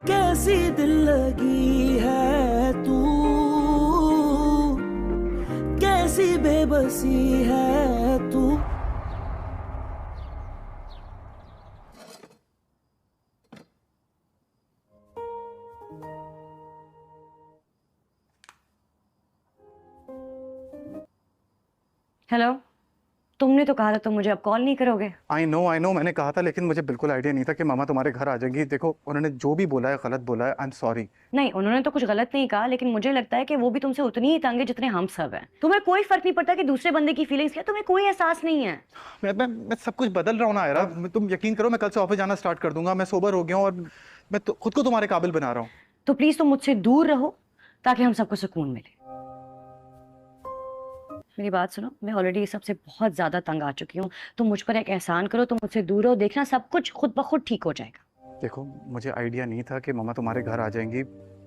कैसी दिल लगी है तू, कैसी बेबसी है तू। हेलो, तुमने तो कहा था तुम मुझे अब कॉल नहीं करोगे। आई नो मैंने कहा था, लेकिन मुझे बिल्कुल आइडिया नहीं था कि मामा तुम्हारे घर आ जाएंगी। देखो, उन्होंने जो भी बोला है गलत बोला है। I am sorry. नहीं, उन्होंने तो कुछ गलत नहीं कहा, लेकिन मुझे लगता है कि वो भी तुमसे उतनी ही तंग है जितने हम सब हैं। तुम्हें कोई फर्क नहीं पड़ता कि दूसरे बंदे की फीलिंग्स क्या, तुम्हें कोई एहसास नहीं है। मैं सब कुछ बदल रहा हूँ ना यार। तुम यकीन करो, मैं कल से ऑफिस जाना स्टार्ट कर दूंगा। मैं सोबर हो गया हूँ और मैं खुद को तुम्हारे काबिल बना रहा हूँ। तो प्लीज तुम मुझसे दूर रहो ताकि हम सबको सुकून मिले। मेरी बात सुनो, मैं ऑलरेडी इस सबसे बहुत ज्यादा तंग आ चुकी हूँ। तुम मुझ पर एक एहसान करो, तुम मुझसे दूर रहो, देखना सब कुछ खुद ब खुद ठीक हो जाएगा। देखो, मुझे आइडिया नहीं था कि मामा तुम्हारे घर आ जाएंगी।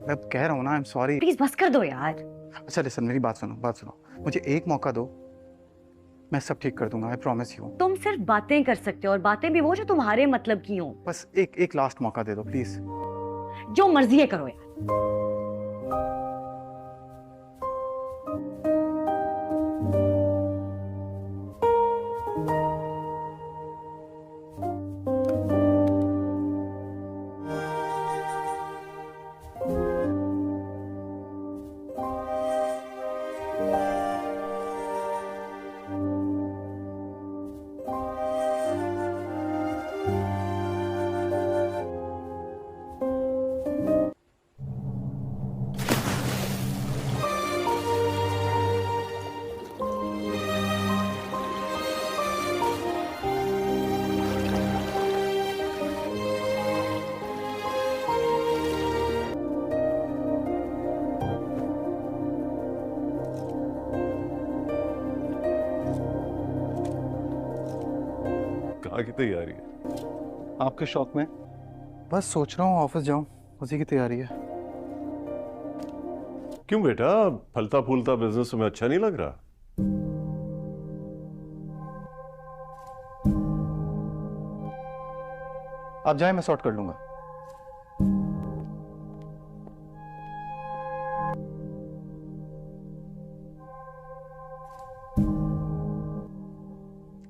मैं कह रहा हूँ ना, आई एम सॉरी। प्लीज बस कर दो यार। अच्छा लिसन, मेरी बात सुनो। मुझे एक मौका दो, मैं सब ठीक कर दूंगा। I promise you. तुम सिर्फ बातें कर सकते हो, और बातें भी वो जो तुम्हारे मतलब की हो। बस एक लास्ट मौका दे दो प्लीज। जो मर्जी है करो यार। कहाँ की तैयारी है? आपके शौक में बस सोच रहा हूँ ऑफिस जाऊँ, उसी की तैयारी है। क्यों बेटा, फलता फूलता बिजनेस तुम्हें अच्छा नहीं लग रहा? आप जाए, मैं सॉर्ट कर लूंगा।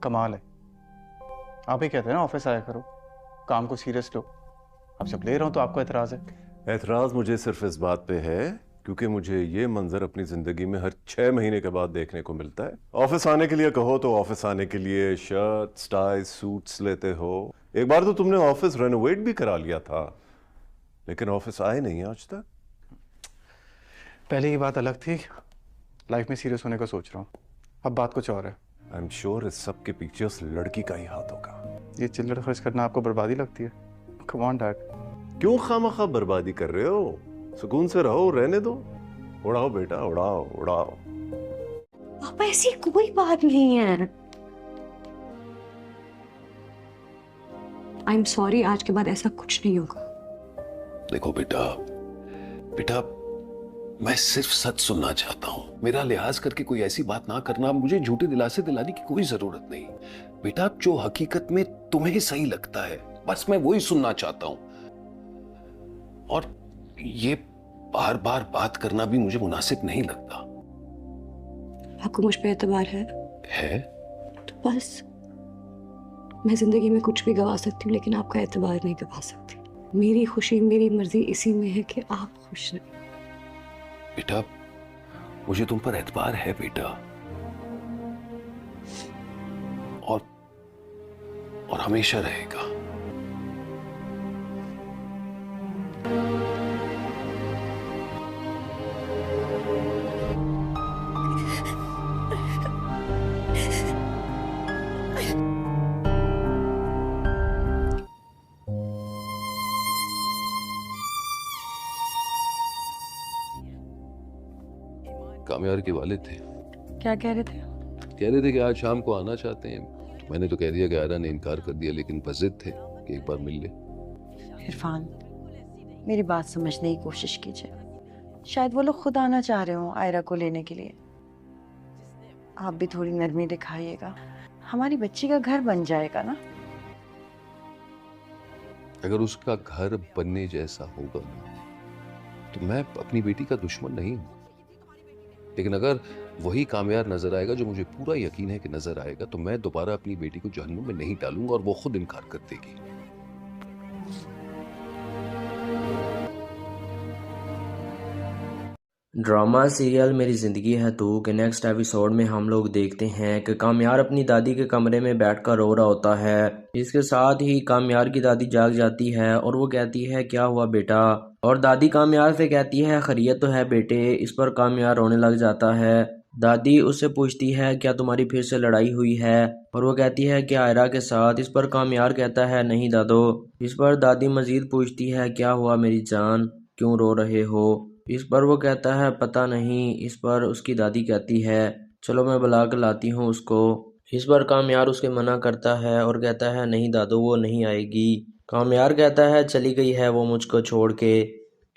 कमाल है, आप ही कहते हैं ना ऑफिस आया करो, काम को सीरियस लो। अब जब ले रहा हूं तो आपको एतराज है। एतराज मुझे सिर्फ इस बात पे है क्योंकि मुझे ये मंजर अपनी जिंदगी में हर 6 महीने के बाद देखने को मिलता है। ऑफिस आने के लिए कहो तो ऑफिस आने के लिए शर्ट टाई सूट्स लेते हो। एक बार तो तुमने ऑफिस रेनोवेट भी करा लिया था, लेकिन ऑफिस आए नहीं आज तक। पहले ये बात अलग थी, लाइफ में सीरियस होने का सोच रहा हूँ। अब बात कुछ और है। आई एम श्योर इस सब के पीछे उस लड़की का ही हाथ होगा। ये चिल्लड़ खर्च करना आपको बर्बादी लगती है? Come on dad. क्यों खामखा बर्बादी कर रहे हो? सुकून से रहो, रहने दो। उड़ाओ बेटा, उड़ाओ उड़ाओ। पापा ऐसी कोई बात नहीं है। आई एम सॉरी, आज के बाद ऐसा कुछ नहीं होगा। देखो बेटा, बेटा मैं सिर्फ सच सुनना चाहता हूं। मेरा लिहाज करके कोई ऐसी बात ना करना, मुझे झूठे दिलासे दिलाने की कोई जरूरत नहीं। बेटा जो हकीकत में तुम्हें सही लगता है, बस मैं वही सुनना चाहता हूं। और ये बार बार बात करना भी मुझे मुनासिब नहीं लगता। आपको मुझ पे एतबार है तो बस। मैं जिंदगी में कुछ भी गवा सकती हूँ, लेकिन आपका एतबार नहीं गवा सकती। मेरी खुशी, मेरी मर्जी इसी में है कि आप खुश रहें। बेटा मुझे तुम पर एतबार है बेटा, और हमेशा रहेगा। कामयार के वालिद थे। क्या कह रहे थे? कह रहे थे कि आज शाम को आना चाहते हैं। तो मैंने तो कह दिया कि आयरा ने इनकार कर दिया, लेकिन बस जिद थे कि एक बार मिल ले। इरफान, मेरी बात समझने की कोशिश कीजिए। शायद वो लोग खुद आना चाह रहे हो आयरा को लेने के लिए। आप भी थोड़ी नरमी दिखाइएगा, हमारी बच्ची का घर बन जाएगा ना। अगर उसका घर बनने जैसा होगा ना, तो मैं अपनी बेटी का दुश्मन नहीं हूं। लेकिन अगर वही कामयाब नजर आएगा, जो मुझे पूरा यकीन है कि नजर आएगा, तो मैं दोबारा अपनी बेटी को जहन्नुम में नहीं डालूंगा और वो खुद इनकार कर देगी। ड्रामा सीरियल मेरी ज़िंदगी है तू के नेक्स्ट एपिसोड में हम लोग देखते हैं कि कामयार अपनी दादी के कमरे में बैठकर रो रहा होता है। इसके साथ ही कामयार की दादी जाग जाती है और वो कहती है क्या हुआ बेटा, और दादी कामयार से कहती है खैरियत तो है बेटे। इस पर कामयार रोने लग जाता है। दादी उससे पूछती है क्या तुम्हारी फिर से लड़ाई हुई है, और वो कहती है कि आयरा के साथ। इस पर कामयार कहता है नहीं दादो। इस पर दादी मजीद पूछती है क्या हुआ मेरी जान, क्यों रो रहे हो। इस पर वो कहता है पता नहीं। इस पर उसकी दादी कहती है चलो मैं बुला कर लाती हूँ उसको। इस पर कामयार उसके मना करता है और कहता है नहीं दादू वो नहीं आएगी। कामयार कहता है चली गई है वो मुझको छोड़ के।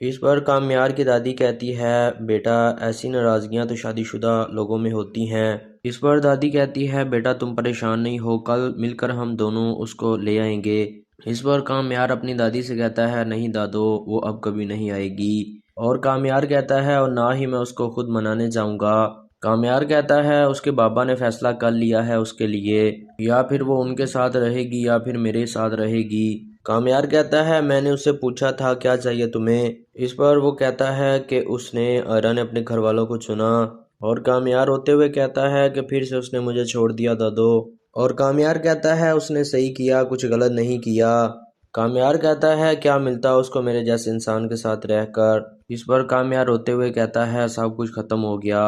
इस पर कामयार की दादी कहती है बेटा ऐसी नाराज़गियाँ तो शादीशुदा लोगों में होती हैं। इस पर दादी कहती है बेटा तुम परेशान नहीं हो, कल मिलकर हम दोनों उसको ले आएंगे। इस पर कामयार अपनी दादी से कहता है नहीं दादो वो अब कभी नहीं आएगी। और कामयार कहता है और ना ही मैं उसको खुद मनाने जाऊंगा। कामयार कहता है उसके बाबा ने फैसला कर लिया है उसके लिए, या फिर वो उनके साथ रहेगी या फिर मेरे साथ रहेगी। कामयार कहता है मैंने उससे पूछा था क्या चाहिए तुम्हें। इस पर वो कहता है कि उसने आयरा ने अपने घर वालों को चुना। और कामयार रोते हुए कहता है कि फिर से उसने मुझे छोड़ दिया दादो। और कामयार कहता है उसने सही किया, कुछ गलत नहीं किया। कामयार कहता है क्या मिलता उसको मेरे जैसे इंसान के साथ रहकर। इस पर कामयार रोते हुए कहता है सब कुछ खत्म हो गया।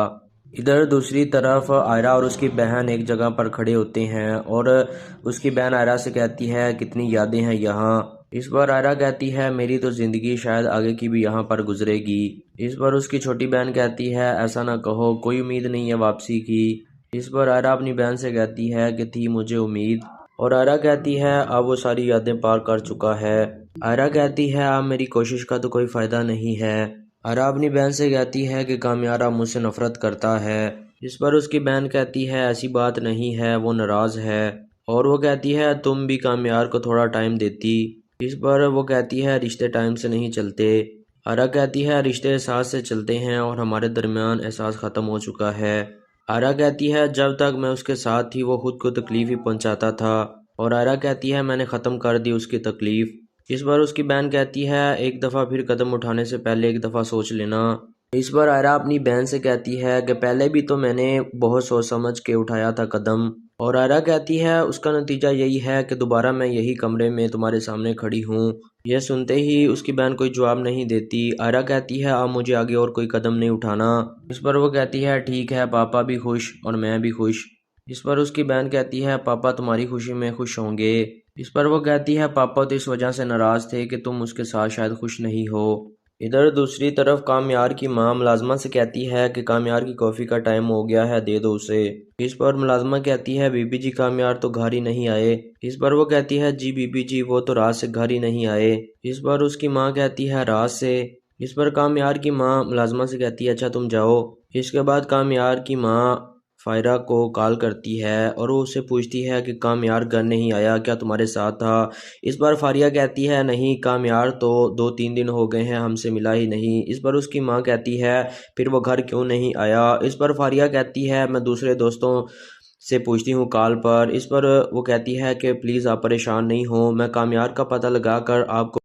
इधर दूसरी तरफ आयरा और उसकी बहन एक जगह पर खड़े होते हैं और उसकी बहन आयरा से कहती है कितनी यादें हैं यहाँ। इस पर आयरा कहती है मेरी तो ज़िंदगी शायद आगे की भी यहाँ पर गुजरेगी। इस पर उसकी छोटी बहन कहती है ऐसा ना कहो, कोई उम्मीद नहीं है वापसी की। इस पर आयरा अपनी बहन से कहती है कि थी मुझे उम्मीद। और आयरा कहती है अब वो सारी यादें पार कर चुका है। आयरा कहती है अब मेरी कोशिश का तो कोई फ़ायदा नहीं है। आयरा अपनी बहन से कहती है कि कामयार अब मुझसे नफ़रत करता है। इस पर उसकी बहन कहती है ऐसी बात नहीं है, वो नाराज़ है। और वो कहती है तुम भी कामयार को थोड़ा टाइम देती। इस पर वो कहती है रिश्ते टाइम से नहीं चलते। आयरा कहती है रिश्ते एहसास से चलते हैं और हमारे दरमियान एहसास ख़त्म हो चुका है। आयरा कहती है जब तक मैं उसके साथ थी वो खुद को तकलीफ़ ही पहुंचाता था। और आयरा कहती है मैंने ख़त्म कर दी उसकी तकलीफ़। इस पर उसकी बहन कहती है एक दफ़ा फिर कदम उठाने से पहले एक दफ़ा सोच लेना। इस पर आयरा अपनी बहन से कहती है कि पहले भी तो मैंने बहुत सोच समझ के उठाया था कदम। और आयरा कहती है उसका नतीजा यही है कि दोबारा मैं यही कमरे में तुम्हारे सामने खड़ी हूँ। यह सुनते ही उसकी बहन कोई जवाब नहीं देती। आयरा कहती है अब मुझे आगे और कोई कदम नहीं उठाना। इस पर वो कहती है ठीक है, पापा भी खुश और मैं भी खुश। इस पर उसकी बहन कहती है पापा तुम्हारी खुशी में खुश होंगे। इस पर वो कहती है पापा तो इस वजह से नाराज़ थे कि तुम उसके साथ शायद खुश नहीं हो। इधर दूसरी तरफ कामयार की माँ मुलाजमा से कहती है कि कामयार की कॉफ़ी का टाइम हो गया है, दे दो उसे। इस पर मुलाजमा कहती है बीबी जी कामयार तो घर ही नहीं आए। इस पर वो कहती है जी बीबी जी वो तो रात से घर ही नहीं आए। इस पर उसकी माँ कहती है रात से। इस पर कामयार की माँ मुलाजमा से कहती है अच्छा तुम जाओ। इसके बाद कामयार की माँ फायरा को कॉल करती है और वो उससे पूछती है कि कामयार घर नहीं आया, क्या तुम्हारे साथ था। इस पर फारिया कहती है नहीं, कामयार तो 2-3 दिन हो गए हैं हमसे मिला ही नहीं। इस पर उसकी माँ कहती है फिर वो घर क्यों नहीं आया। इस पर फारिया कहती है मैं दूसरे दोस्तों से पूछती हूँ कॉल पर। इस पर वो कहती है कि प्लीज़ आप परेशान नहीं हो, मैं कामयार का पता लगा कर आपको।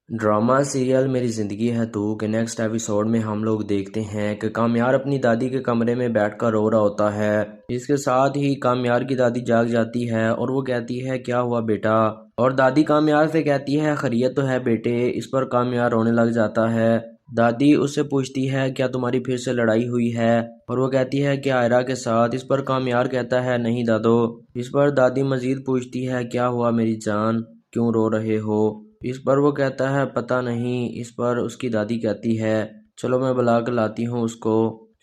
ड्रामा सीरियल मेरी ज़िंदगी है तू के नेक्स्ट एपिसोड में हम लोग देखते हैं कि कामयार अपनी दादी के कमरे में बैठकर रो रहा होता है। इसके साथ ही कामयार की दादी जाग जाती है और वो कहती है क्या हुआ बेटा, और दादी कामयार से कहती है खैरियत तो है बेटे। इस पर कामयार रोने लग जाता है। दादी उससे पूछती है क्या तुम्हारी फिर से लड़ाई हुई है, और वो कहती है कि आयरा के साथ। इस पर कामयार कहता है नहीं दादो। इस पर दादी मजीद पूछती है क्या हुआ मेरी जान, क्यों रो रहे हो। इस पर वो कहता है पता नहीं। इस पर उसकी दादी कहती है चलो मैं बुला कर लाती हूँ उसको।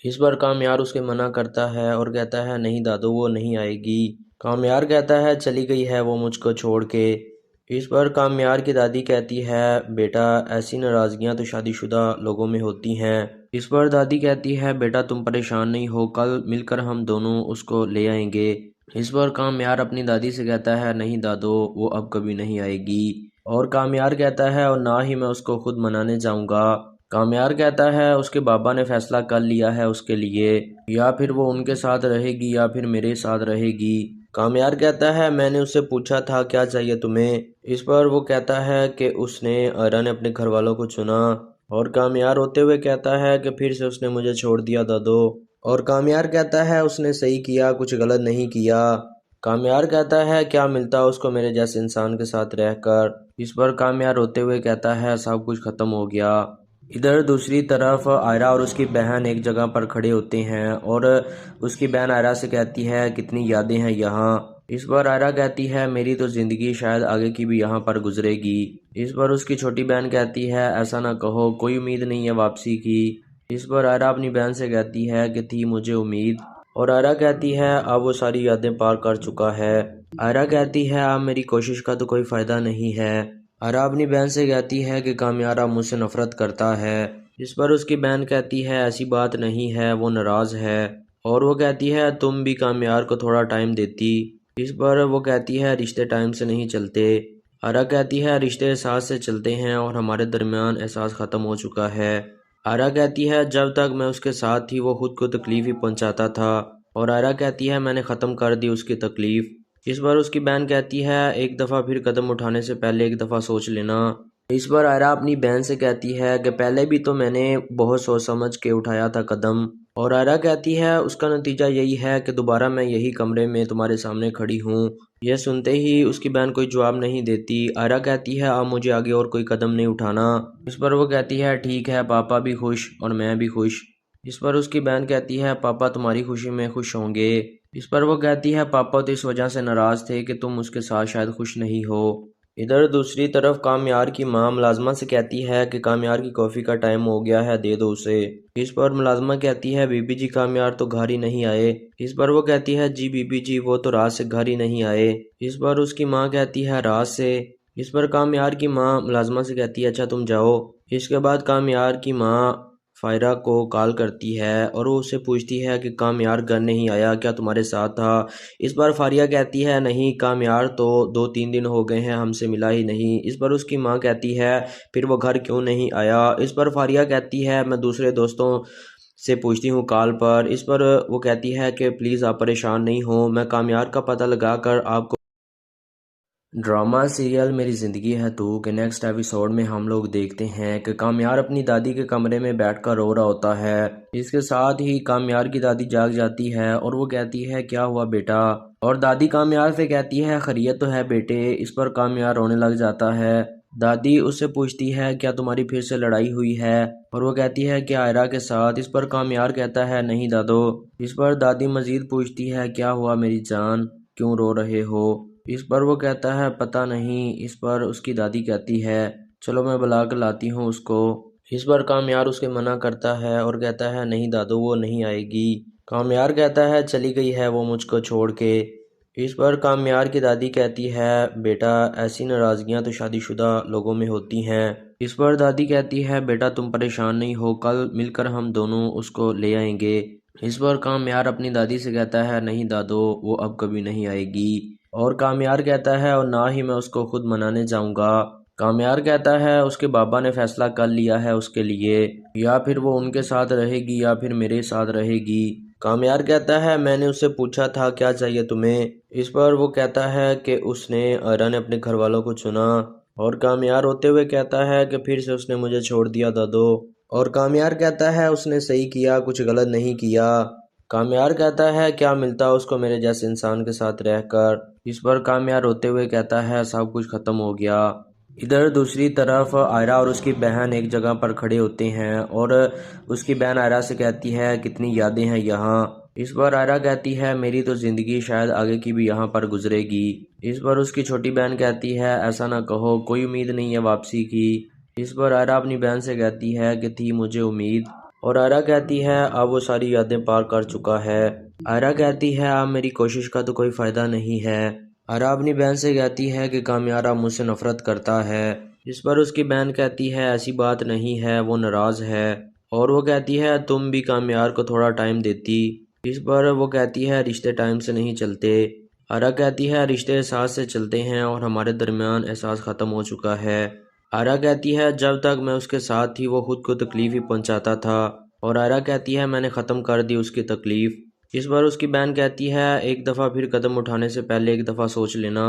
इस पर कामयार उसके मना करता है और कहता है नहीं दादू वो नहीं आएगी। कामयार कहता है चली गई है वो मुझको छोड़ के। इस पर कामयार की दादी कहती है बेटा ऐसी नाराज़गियाँ तो शादीशुदा लोगों में होती हैं। इस पर दादी कहती है बेटा तुम परेशान नहीं हो, कल मिलकर हम दोनों उसको ले आएंगे। इस पर कामयार अपनी दादी से कहता है नहीं दादो वो अब कभी नहीं आएगी। और कामयार कहता है और ना ही मैं उसको खुद मनाने जाऊंगा। कामयार कहता है उसके बाबा ने फैसला कर लिया है उसके लिए, या फिर वो उनके साथ रहेगी या फिर मेरे साथ रहेगी। कामयार कहता है मैंने उससे पूछा था क्या चाहिए तुम्हें। इस पर वो कहता है कि उसने आयरा ने अपने घर वालों को चुना। और कामयार होते हुए कहता है कि फिर से उसने मुझे छोड़ दिया दादो। और कामयार कहता है उसने सही किया, कुछ गलत नहीं किया। कामयार कहता है क्या मिलता उसको मेरे जैसे इंसान के साथ रहकर। इस पर कामयार होते हुए कहता है सब कुछ खत्म हो गया। इधर दूसरी तरफ आयरा और उसकी बहन एक जगह पर खड़े होते हैं और उसकी बहन आयरा से कहती है कितनी यादें हैं यहाँ। इस पर आयरा कहती है मेरी तो ज़िंदगी शायद आगे की भी यहाँ पर गुजरेगी। इस पर उसकी छोटी बहन कहती है ऐसा ना कहो, कोई उम्मीद नहीं है वापसी की। इस पर आयरा अपनी बहन से कहती है कि थी मुझे उम्मीद। और आयरा कहती है अब वो सारी यादें पार कर चुका है। आयरा कहती है अब मेरी कोशिश का तो कोई फ़ायदा नहीं है। आयरा अपनी बहन से कहती है कि कामयार अब मुझसे नफरत करता है। इस पर उसकी बहन कहती है ऐसी बात नहीं है, वो नाराज़ है। और वो कहती है तुम भी कामयार को थोड़ा टाइम देती। इस पर वो कहती है रिश्ते टाइम से नहीं चलते। आयरा कहती है रिश्ते एहसास से चलते हैं और हमारे दरमियान एहसास ख़त्म हो चुका है। आयरा कहती है जब तक मैं उसके साथ थी वो खुद को तकलीफ़ ही पहुंचाता था। और आयरा कहती है मैंने ख़त्म कर दी उसकी तकलीफ़। इस पर उसकी बहन कहती है एक दफ़ा फिर कदम उठाने से पहले एक दफ़ा सोच लेना। इस पर आयरा अपनी बहन से कहती है कि पहले भी तो मैंने बहुत सोच समझ के उठाया था कदम। और आयरा कहती है उसका नतीजा यही है कि दोबारा मैं यही कमरे में तुम्हारे सामने खड़ी हूँ। यह सुनते ही उसकी बहन कोई जवाब नहीं देती। आयरा कहती है अब मुझे आगे और कोई कदम नहीं उठाना। इस पर वो कहती है ठीक है, पापा भी खुश और मैं भी खुश। इस पर उसकी बहन कहती है पापा तुम्हारी खुशी में खुश होंगे। इस पर वो कहती है पापा तो इस वजह से नाराज़ थे कि तुम उसके साथ शायद खुश नहीं हो। इधर दूसरी तरफ कामयार की माँ मुलाजमा से कहती है कि कामयार की कॉफ़ी का टाइम हो गया है, दे दो उसे। इस पर मुलाजमा कहती है बीबी जी कामयार तो घर ही नहीं आए। इस पर वो कहती है जी बीबी जी वो तो रात से घर ही नहीं आए। इस पर उसकी माँ कहती है रात से। इस पर कामयार की माँ मुलाजमा से कहती है अच्छा तुम जाओ। इसके बाद कामयार की माँ फायरा को कॉल करती है और वो उससे पूछती है कि कामयार घर नहीं आया, क्या तुम्हारे साथ था। इस पर फारिया कहती है नहीं, कामयार तो 2-3 दिन हो गए हैं हमसे मिला ही नहीं। इस पर उसकी माँ कहती है फिर वो घर क्यों नहीं आया। इस पर फारिया कहती है मैं दूसरे दोस्तों से पूछती हूँ कॉल पर। इस पर वो कहती है कि प्लीज़ आप परेशान नहीं हो, मैं कामयार का पता लगा कर आपको। ड्रामा सीरियल मेरी ज़िंदगी है तू के नेक्स्ट एपिसोड में हम लोग देखते हैं कि कामयार अपनी दादी के कमरे में बैठकर रो रहा होता है। इसके साथ ही कामयार की दादी जाग जाती है और वो कहती है क्या हुआ बेटा। और दादी कामयार से कहती है खैरियत तो है बेटे। इस पर कामयार रोने लग जाता है। दादी उससे पूछती है क्या तुम्हारी फिर से लड़ाई हुई है। और वो कहती है कि आयरा के साथ। इस पर कामयार कहता है नहीं दादो। इस पर दादी मजीद पूछती है क्या हुआ मेरी जान, क्यों रो रहे हो। इस पर वो कहता है पता नहीं। इस पर उसकी दादी कहती है चलो मैं बुला कर लाती हूँ उसको। इस पर कामयार उसके मना करता है और कहता है नहीं दादू वो नहीं आएगी। कामयार कहता है चली गई है वो मुझको छोड़ के। इस पर कामयार की दादी कहती है बेटा ऐसी नाराज़गियाँ तो शादीशुदा लोगों में होती हैं। इस पर दादी कहती है बेटा तुम परेशान नहीं हो, कल मिलकर हम दोनों उसको ले आएंगे। इस पर कामयार अपनी दादी से कहता है नहीं दादो वो अब कभी नहीं आएगी। और कामयार कहता है और ना ही मैं उसको खुद मनाने जाऊंगा। कामयार कहता है उसके बाबा ने फैसला कर लिया है उसके लिए, या फिर वो उनके साथ रहेगी या फिर मेरे साथ रहेगी। कामयार कहता है मैंने उससे पूछा था क्या चाहिए तुम्हें। इस पर वो कहता है कि उसने आयरा ने अपने घर वालों को चुना। और कामयार होते हुए कहता है कि फिर से उसने मुझे छोड़ दिया दादो। और कामयार कहता है उसने सही किया, कुछ गलत नहीं किया। कामयार कहता है क्या मिलता उसको मेरे जैसे इंसान के साथ रहकर। इस पर कामयार रोते हुए कहता है सब कुछ खत्म हो गया। इधर दूसरी तरफ आयरा और उसकी बहन एक जगह पर खड़े होते हैं और उसकी बहन आयरा से कहती है कितनी यादें हैं यहाँ। इस पर आयरा कहती है मेरी तो ज़िंदगी शायद आगे की भी यहाँ पर गुजरेगी। इस पर उसकी छोटी बहन कहती है ऐसा ना कहो, कोई उम्मीद नहीं है वापसी की। इस पर आयरा अपनी बहन से कहती है कि थी मुझे उम्मीद। और आयरा कहती है अब वो सारी यादें पार कर चुका है। आयरा कहती है अब मेरी कोशिश का तो कोई फ़ायदा नहीं है। आयरा अपनी बहन से कहती है कि कामयार अब मुझसे नफरत करता है। इस पर उसकी बहन कहती है ऐसी बात नहीं है, वो नाराज़ है। और वो कहती है तुम भी कामयार को थोड़ा टाइम देती। इस पर वो कहती है रिश्ते टाइम से नहीं चलते। आयरा कहती है रिश्ते एहसास से चलते हैं और हमारे दरमियान एहसास ख़त्म हो चुका है। आयरा कहती है जब तक मैं उसके साथ थी वो खुद को तकलीफ़ ही पहुंचाता था, और आयरा कहती है मैंने ख़त्म कर दी उसकी तकलीफ़। इस बार उसकी बहन कहती है एक दफ़ा फिर कदम उठाने से पहले एक दफ़ा सोच लेना।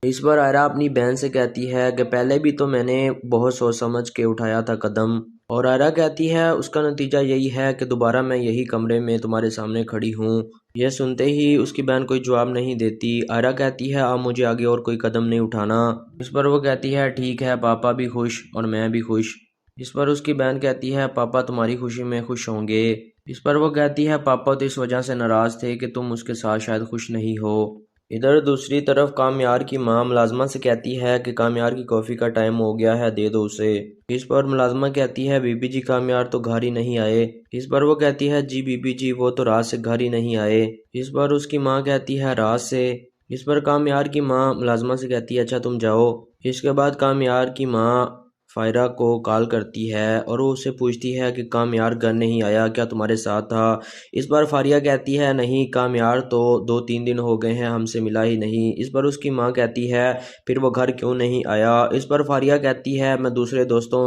इस बार आयरा अपनी बहन से कहती है कि पहले भी तो मैंने बहुत सोच समझ के उठाया था कदम, और आयरा कहती है उसका नतीजा यही है कि दोबारा मैं यही कमरे में तुम्हारे सामने खड़ी हूँ। यह सुनते ही उसकी बहन कोई जवाब नहीं देती। आयरा कहती है अब मुझे आगे और कोई कदम नहीं उठाना। इस पर वो कहती है ठीक है, पापा भी खुश और मैं भी खुश। इस पर उसकी बहन कहती है पापा तुम्हारी खुशी में खुश होंगे। इस पर वो कहती है पापा तो इस वजह से नाराज़ थे कि तुम उसके साथ शायद खुश नहीं हो। इधर दूसरी तरफ कामयार की माँ मुलाजमा से कहती है कि कामयार की कॉफ़ी का टाइम हो गया है, दे दो उसे। इस पर मुलाजमा कहती है बीबी जी कामयार तो घर ही नहीं आए। इस पर वो कहती है जी बीबी जी वो तो रात से घर ही नहीं आए। इस पर उसकी माँ कहती है रात से। इस पर कामयार की माँ मुलाजमा से कहती है अच्छा तुम जाओ। इसके बाद कामयार की माँ फायरा को कॉल करती है और वो उससे पूछती है कि कामयार घर नहीं आया, क्या तुम्हारे साथ था? इस बार फारिया कहती है नहीं, कामयार तो 2-3 दिन हो गए हैं हमसे मिला ही नहीं। इस पर उसकी माँ कहती है फिर वो घर क्यों नहीं आया? इस पर फारिया कहती है मैं दूसरे दोस्तों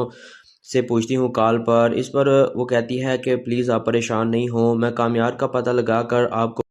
से पूछती हूँ कॉल पर। इस पर वो कहती है कि प्लीज़ आप परेशान नहीं हो, मैं कामयार का पता लगा कर आपको।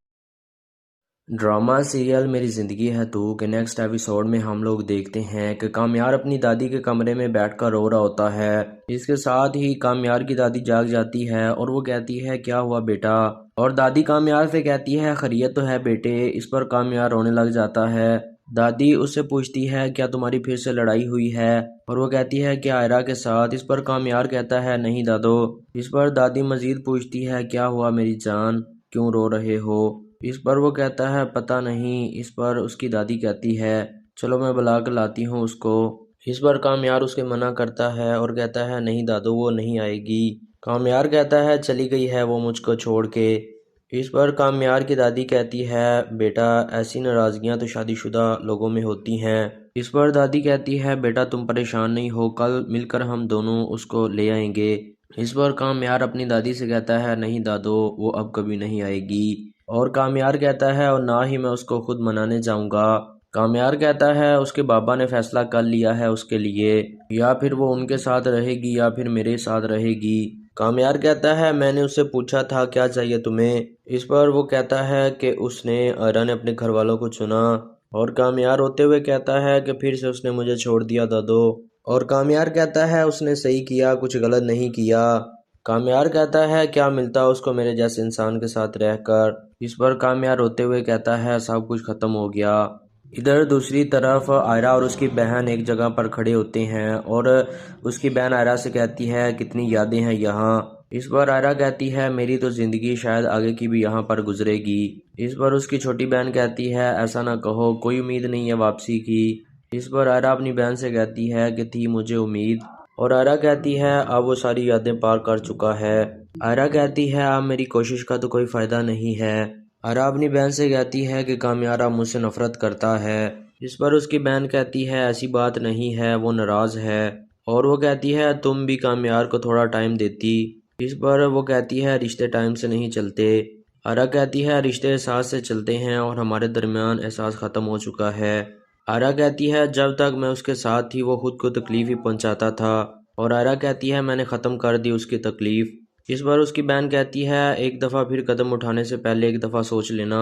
ड्रामा सीरियल मेरी ज़िंदगी है तू के नेक्स्ट एपिसोड में हम लोग देखते हैं कि कामयार अपनी दादी के कमरे में बैठकर रो रहा होता है। इसके साथ ही कामयार की दादी जाग जाती है और वो कहती है क्या हुआ बेटा? और दादी कामयार से कहती है खैरियत तो है बेटे। इस पर कामयार रोने लग जाता है। दादी उससे पूछती है क्या तुम्हारी फिर से लड़ाई हुई है? और वो कहती है कि आयरा के साथ। इस पर कामयार कहता है नहीं दादो। इस पर दादी मजीद पूछती है क्या हुआ मेरी जान, क्यों रो रहे हो? इस पर वो कहता है पता नहीं। इस पर उसकी दादी कहती है चलो मैं बुला कर लाती हूँ उसको। इस पर कामयार उसके मना करता है और कहता है नहीं दादू वो नहीं आएगी। कामयार कहता है चली गई है वो मुझको छोड़ के। इस पर कामयार की दादी कहती है बेटा ऐसी नाराज़गियाँ तो शादीशुदा लोगों में होती हैं। इस पर दादी कहती है बेटा तुम परेशान नहीं हो, कल मिलकर हम दोनों उसको ले आएंगे। इस पर कामयार अपनी दादी से कहता है नहीं दादो वो अब कभी नहीं आएगी। और कामयार कहता है और ना ही मैं उसको खुद मनाने जाऊंगा। कामयार कहता है उसके बाबा ने फैसला कर लिया है उसके लिए, या फिर वो उनके साथ रहेगी या फिर मेरे साथ रहेगी। कामयार कहता है मैंने उससे पूछा था क्या चाहिए तुम्हें। इस पर वो कहता है कि उसने आयरा ने अपने घर वालों को चुना। और कामयार रोते हुए कहता है कि फिर से उसने मुझे छोड़ दिया दादो। और कामयार कहता है उसने सही किया, कुछ गलत नहीं किया। कामयार कहता है क्या मिलता उसको मेरे जैसे इंसान के साथ रहकर। इस पर कामयार रोते हुए कहता है सब कुछ ख़त्म हो गया। इधर दूसरी तरफ आयरा और उसकी बहन एक जगह पर खड़े होते हैं और उसकी बहन आयरा से कहती है कितनी यादें हैं यहाँ। इस पर आयरा कहती है मेरी तो ज़िंदगी शायद आगे की भी यहाँ पर गुजरेगी। इस पर उसकी छोटी बहन कहती है ऐसा ना कहो, कोई उम्मीद नहीं है वापसी की। इस पर आयरा अपनी बहन से कहती है कि थी मुझे उम्मीद। और आयरा कहती है अब वो सारी यादें पार कर चुका है। आयरा कहती है अब मेरी कोशिश का तो कोई फ़ायदा नहीं है। आयरा अपनी बहन से कहती है कि कामयार अब मुझसे नफ़रत करता है। इस पर उसकी बहन कहती है ऐसी बात नहीं है, वो नाराज़ है। और वो कहती है तुम भी कामयार को थोड़ा टाइम देती। इस पर वो कहती है रिश्ते टाइम से नहीं चलते। आयरा कहती है रिश्ते एहसास से चलते हैं और हमारे दरमियान एहसास ख़त्म हो चुका है। आयरा कहती है जब तक मैं उसके साथ थी वो खुद को तकलीफ़ ही पहुंचाता था, और आयरा कहती है मैंने ख़त्म कर दी उसकी तकलीफ़। इस बार उसकी बहन कहती है एक दफ़ा फिर कदम उठाने से पहले एक दफ़ा सोच लेना।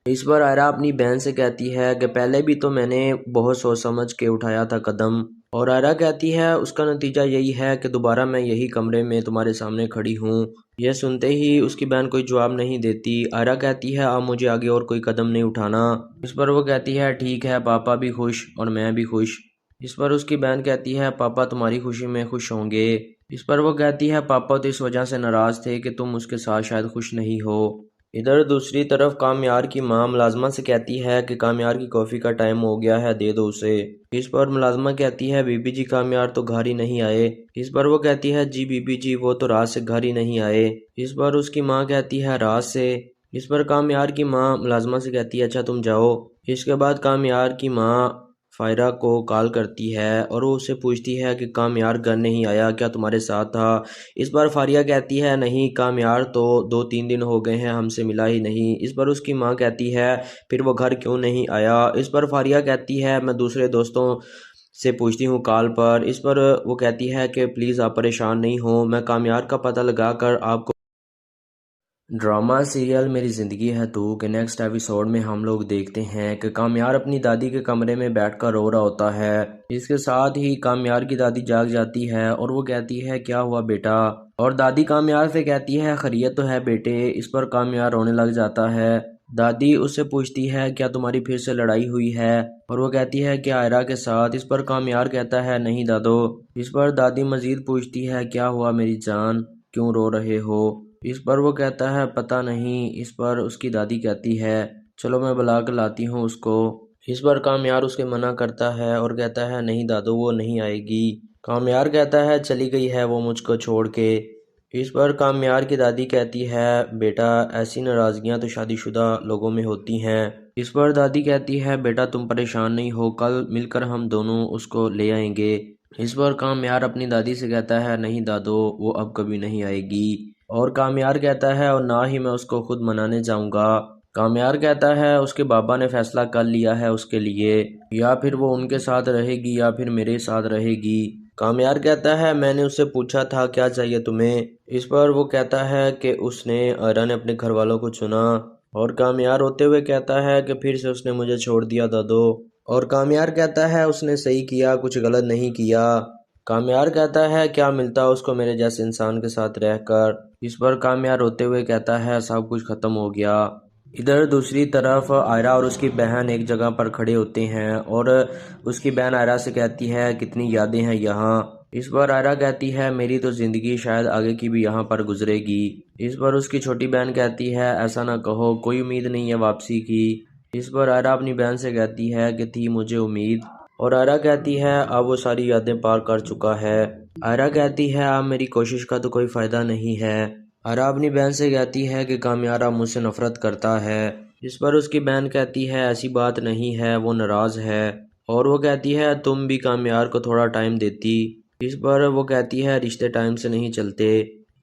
इस बार आयरा अपनी बहन से कहती है कि पहले भी तो मैंने बहुत सोच समझ के उठाया था कदम, और आयरा कहती है उसका नतीजा यही है कि दोबारा मैं यही कमरे में तुम्हारे सामने खड़ी हूँ। यह सुनते ही उसकी बहन कोई जवाब नहीं देती। आयरा कहती है अब मुझे आगे और कोई कदम नहीं उठाना। इस पर वो कहती है ठीक है, पापा भी खुश और मैं भी खुश। इस पर उसकी बहन कहती है पापा तुम्हारी खुशी में खुश होंगे। इस पर वो कहती है पापा तो इस वजह से नाराज़ थे कि तुम उसके साथ शायद खुश नहीं हो। इधर दूसरी तरफ कामयार की माँ मुलाजमा से कहती है कि कामयार की कॉफ़ी का टाइम हो गया है, दे दो उसे। इस पर मुलाजमा कहती है बीबी जी कामयार तो घर ही नहीं आए। इस पर वो कहती है जी बीबी जी वो तो रात से घर ही नहीं आए। इस पर उसकी माँ कहती है रात से। इस पर कामयार की माँ मुलाजमा से कहती है अच्छा तुम जाओ। इसके बाद कामयार की माँ फायरा को कॉल करती है और वो उससे पूछती है कि कामयार घर नहीं आया, क्या तुम्हारे साथ था। इस बार फारिया कहती है नहीं, कामयार तो 2-3 दिन हो गए हैं, हमसे मिला ही नहीं। इस पर उसकी माँ कहती है फिर वो घर क्यों नहीं आया। इस पर फारिया कहती है मैं दूसरे दोस्तों से पूछती हूँ कॉल पर। इस पर वो कहती है कि प्लीज़ आप परेशान नहीं हो, मैं कामयार का पता लगा कर आपको। ड्रामा सीरियल मेरी ज़िंदगी है तू के नेक्स्ट एपिसोड में हम लोग देखते हैं कि कामयार अपनी दादी के कमरे में बैठकर रो रहा होता है। इसके साथ ही कामयार की दादी जाग जाती है और वो कहती है क्या हुआ बेटा, और दादी कामयार से कहती है खैरियत तो है बेटे। इस पर कामयार रोने लग जाता है। दादी उससे पूछती है क्या तुम्हारी फिर से लड़ाई हुई है, और वो कहती है कि आयरा के साथ। इस पर कामयार कहता है नहीं दादो। इस पर दादी मजीद पूछती है क्या हुआ मेरी जान, क्यों रो रहे हो। इस पर वो कहता है पता नहीं। इस पर उसकी दादी कहती है चलो मैं बुला कर लाती हूँ उसको। इस पर कामयार उसके मना करता है और कहता है नहीं दादू वो नहीं आएगी। कामयार कहता है चली गई है वो मुझको छोड़ के। इस पर कामयार की दादी कहती है बेटा ऐसी नाराज़गियाँ तो शादीशुदा लोगों में होती हैं। इस पर दादी कहती है बेटा तुम परेशान नहीं हो, कल मिलकर हम दोनों उसको ले आएंगे। इस पर कामयार अपनी दादी से कहता है नहीं दादो वो अब कभी नहीं आएगी। और कामयार कहता है और ना ही मैं उसको खुद मनाने जाऊंगा। कामयार कहता है उसके बाबा ने फैसला कर लिया है उसके लिए, या फिर वो उनके साथ रहेगी या फिर मेरे साथ रहेगी। कामयार कहता है मैंने उससे पूछा था क्या चाहिए तुम्हें। इस पर वो कहता है कि उसने आयरा ने अपने घर वालों को चुना। और कामयार रोते हुए कहता है कि फिर से उसने मुझे छोड़ दिया दादो। और कामयार कहता है उसने सही किया, कुछ गलत नहीं किया। कामयार कहता है क्या मिलता उसको मेरे जैसे इंसान के साथ रहकर। इस पर कामयार रोते हुए कहता है सब कुछ ख़त्म हो गया। इधर दूसरी तरफ आयरा और उसकी बहन एक जगह पर खड़े होते हैं और उसकी बहन आयरा से कहती है कितनी यादें हैं यहाँ। इस पर आयरा कहती है मेरी तो ज़िंदगी शायद आगे की भी यहाँ पर गुजरेगी। इस पर उसकी छोटी बहन कहती है ऐसा ना कहो, कोई उम्मीद नहीं है वापसी की। इस पर आयरा अपनी बहन से कहती है कि थी मुझे उम्मीद। और आयरा कहती है अब वो सारी यादें पार कर चुका है। आयरा कहती है अब मेरी कोशिश का तो कोई फ़ायदा नहीं है। आयरा अपनी बहन से कहती है कि कामयार अब मुझसे नफ़रत करता है। इस पर उसकी बहन कहती है ऐसी बात नहीं है, वो नाराज़ है। और वो कहती है तुम भी कामयार को थोड़ा टाइम देती। इस पर वो कहती है रिश्ते टाइम से नहीं चलते।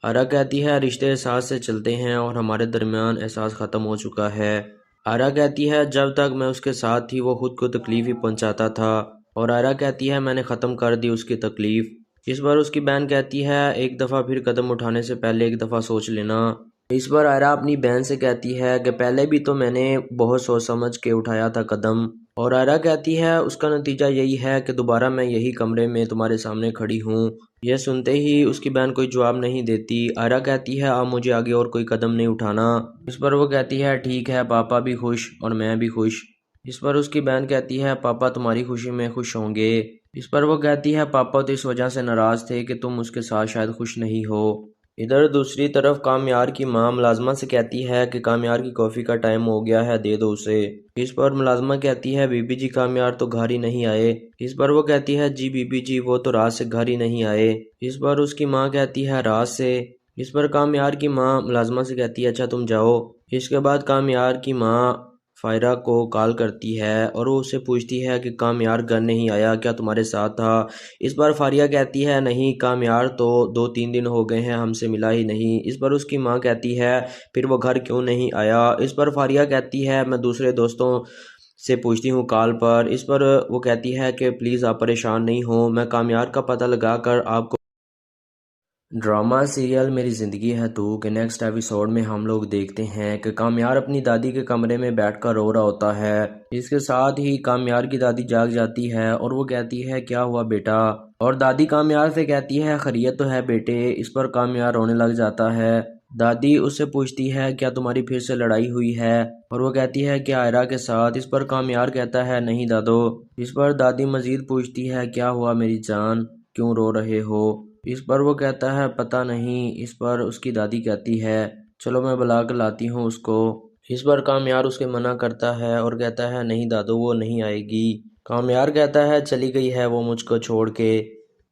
आयरा कहती है रिश्ते एहसास से चलते हैं और हमारे दरमियान एहसास ख़त्म हो चुका है। आयरा कहती है जब तक मैं उसके साथ थी वो खुद को तकलीफ़ ही पहुंचाता था। और आयरा कहती है मैंने ख़त्म कर दी उसकी तकलीफ़। इस पर उसकी बहन कहती है एक दफ़ा फिर कदम उठाने से पहले एक दफ़ा सोच लेना। इस पर आयरा अपनी बहन से कहती है कि पहले भी तो मैंने बहुत सोच समझ के उठाया था कदम। और आयरा कहती है उसका नतीजा यही है कि दोबारा मैं यही कमरे में तुम्हारे सामने खड़ी हूँ। यह सुनते ही उसकी बहन कोई जवाब नहीं देती। आयरा कहती है अब मुझे आगे और कोई कदम नहीं उठाना। इस पर वो कहती है ठीक है, पापा भी खुश और मैं भी खुश। इस पर उसकी बहन कहती है पापा तुम्हारी खुशी में खुश होंगे। इस पर वो कहती है पापा तो इस वजह से नाराज़ थे कि तुम उसके साथ शायद खुश नहीं हो। इधर दूसरी तरफ कामयार की माँ मुलाजमा से कहती है कि कामयार की कॉफ़ी का टाइम हो गया है, दे दो उसे। इस पर मुलाजमा कहती है बीबी जी कामयार तो घर ही नहीं आए। इस पर वो कहती है जी बीबी जी वो तो रात से घर ही नहीं आए। इस पर उसकी माँ कहती है रात से। इस पर कामयार की माँ मुलाजमा से कहती है अच्छा तुम जाओ। इसके बाद कामयार की माँ फायरा को कॉल करती है और वो उससे पूछती है कि कामयार घर नहीं आया, क्या तुम्हारे साथ था। इस पर फारिया कहती है नहीं, कामयार तो 2-3 दिन हो गए हैं, हमसे मिला ही नहीं। इस पर उसकी माँ कहती है फिर वो घर क्यों नहीं आया। इस पर फारिया कहती है मैं दूसरे दोस्तों से पूछती हूँ कॉल पर। इस पर वो कहती है कि प्लीज़ आप परेशान नहीं हो, मैं कामयार का पता लगा कर आपको। ड्रामा सीरियल मेरी ज़िंदगी है तू के नेक्स्ट एपिसोड में हम लोग देखते हैं कि कामयार अपनी दादी के कमरे में बैठकर रो रहा होता है। इसके साथ ही कामयार की दादी जाग जाती है और वो कहती है क्या हुआ बेटा, और दादी कामयार से कहती है खैरियत तो है बेटे। इस पर कामयार रोने लग जाता है। दादी उससे पूछती है क्या तुम्हारी फिर से लड़ाई हुई है, और वो कहती है कि आयरा के साथ। इस पर कामयार कहता है नहीं दादो। इस पर दादी मजीद पूछती है क्या हुआ मेरी जान, क्यों रो रहे हो। इस पर वो कहता है पता नहीं। इस पर उसकी दादी कहती है चलो मैं बुला कर लाती हूँ उसको। इस पर कामयार उसके मना करता है और कहता है नहीं दादू वो नहीं आएगी। कामयार कहता है चली गई है वो मुझको छोड़ के।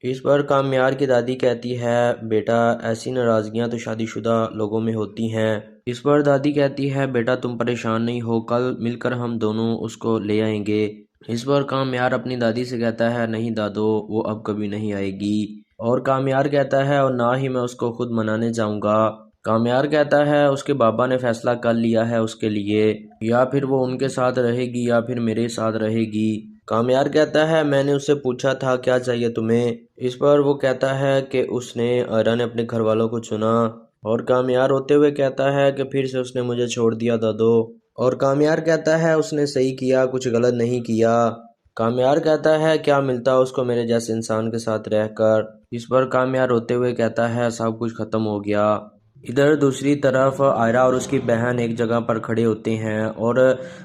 इस पर कामयार की दादी कहती है बेटा ऐसी नाराज़गियाँ तो शादीशुदा लोगों में होती हैं। इस पर दादी कहती है बेटा तुम परेशान नहीं हो, कल मिलकर हम दोनों उसको ले आएंगे। इस पर कामयार अपनी दादी से कहता है नहीं दादो, वो अब कभी नहीं आएगी। और कामयार कहता है और ना ही मैं उसको खुद मनाने जाऊंगा। कामयार कहता है उसके बाबा ने फैसला कर लिया है उसके लिए, या फिर वो उनके साथ रहेगी या फिर मेरे साथ रहेगी। कामयार कहता है मैंने उससे पूछा था क्या चाहिए तुम्हें। इस पर वो कहता है कि उसने आयरा ने अपने घर वालों को चुना। और कामयार रोते हुए कहता है कि फिर से उसने मुझे छोड़ दिया दादो। और कामयार कहता है उसने सही किया, कुछ गलत नहीं किया। कामयार कहता है क्या मिलता उसको मेरे जैसे इंसान के साथ रहकर। इस पर कामयार रोते हुए कहता है सब कुछ खत्म हो गया। इधर दूसरी तरफ आयरा और उसकी बहन एक जगह पर खड़े होते हैं और